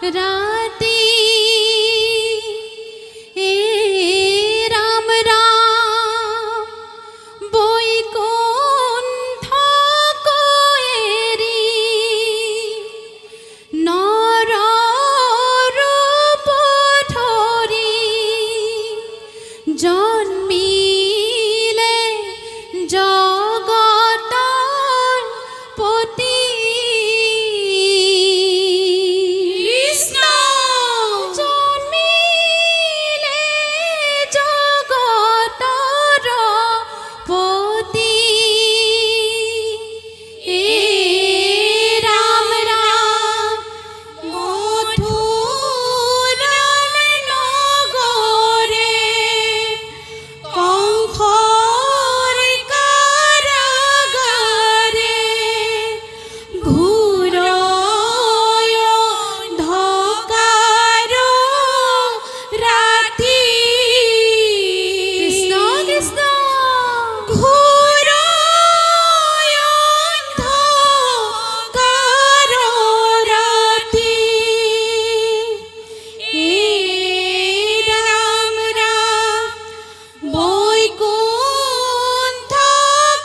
রাতি এ রাম রাম বৈকুণ্ঠ কোয়েরি নর রূপ ধরি জন্মিলে জগতর পতি কৃষ্ণ জন্মিলে জগতর পতি এ রাম রাম মথুর নগরে কংসর কারাগারে ঘুরয় অন্ধকার রাতি কৃষ্ণ কৃষ্ণ ঘুরয় অন্ধকার রাতি এ রাম রাম বৈকুণ্ঠ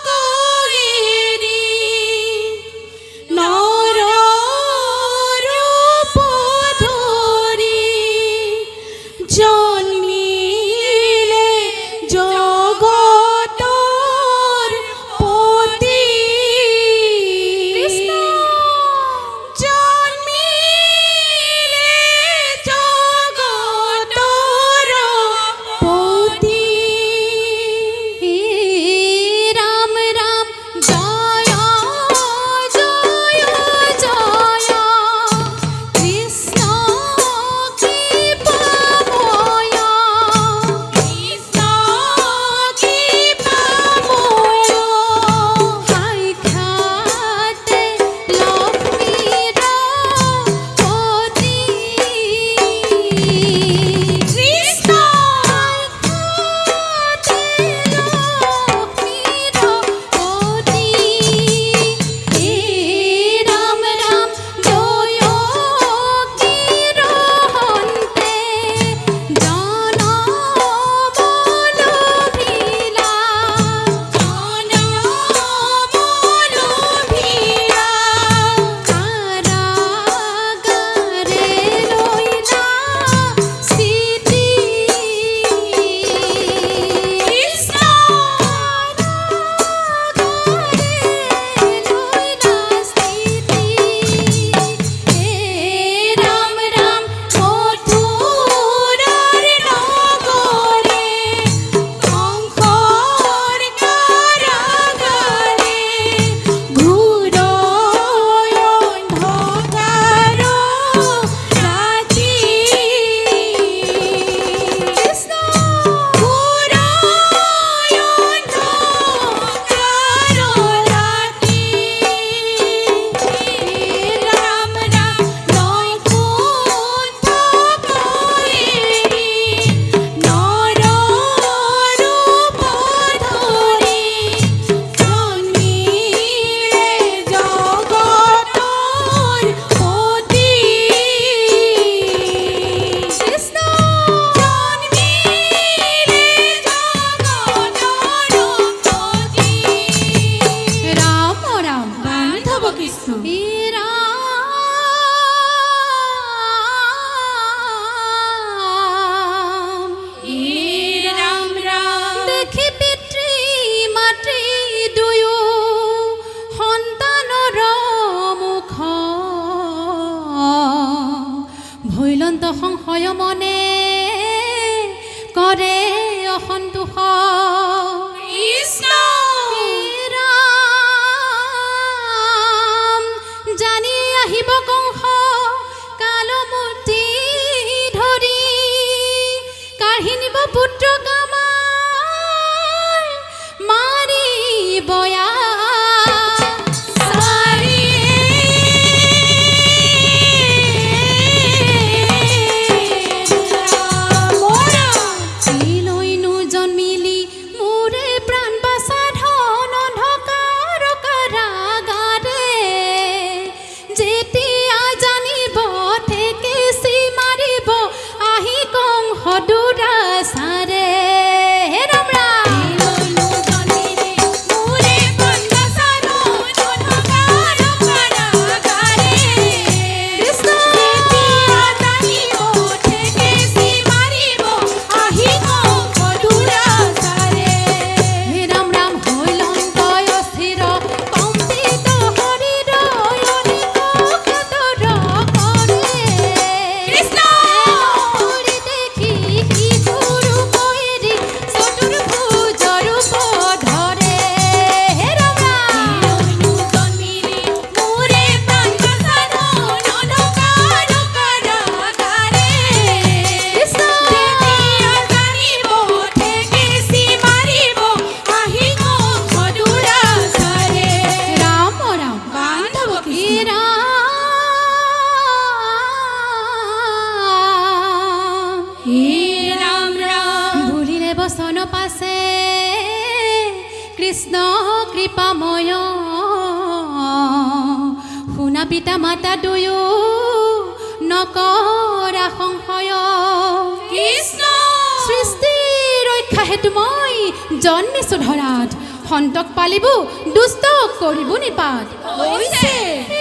কোয়েরি নর রূপ ধরি জন্মিলে জগতর পতি কৃষ্ণ জন্মিলে জগতর পতি হে রাম রাম জয় জয় জয় কৃষ্ণ কৃপাময় কৃষ্ণ কৃপাময় হাই খাতে লক্ষ্মীর পতি কৃষ্ণ খাতে লক্ষ্মীর পতি হে রাম রাম জয় কিরহন্তে জনমলোভিলা জনমলোভিলা কারাগারে লইলা স্থিতি কৃষ্ণ কারাগারে লইলা স্থিতি হে রাম রাম মথুরার নগরে কংসর কারাগারে ঘুরয় অন্ধকার রাতি কৃষ্ণ ঘুরয় অন্ধকার রাতি রাম রাম বৈকুণ্ঠ কোয়েরি নর রূপ ধরি জন্মিলে জগতর পতি কৃষ্ণ জন্মিলে জগতর পতি রাম রাম বান্ধব কৃষ্ণ রাম রাম দেখি পিতৃ মাতৃ দুয়ো সন্তানৰ মুখ ভৈলন্ত সংশয় মনে কৰে অসন্তোষ কৃষ্ণ ৰাম জানি আহিব কংস কালমূৰ্তি ধৰি কাঢ়ি নিব পুত্ৰ কামাৰ মাৰিবয়া লৈনো জন্ম কৃষ্ণ কৃপাময় শুনা পিতা মাতা দুয়ো নকৰা সংশয় কৃষ্ণ সৃষ্টি ৰক্ষা হেতু মই জন্মিছো ধৰাত সন্তক পালিব দুষ্ট কৰিব নিপাত হৈছে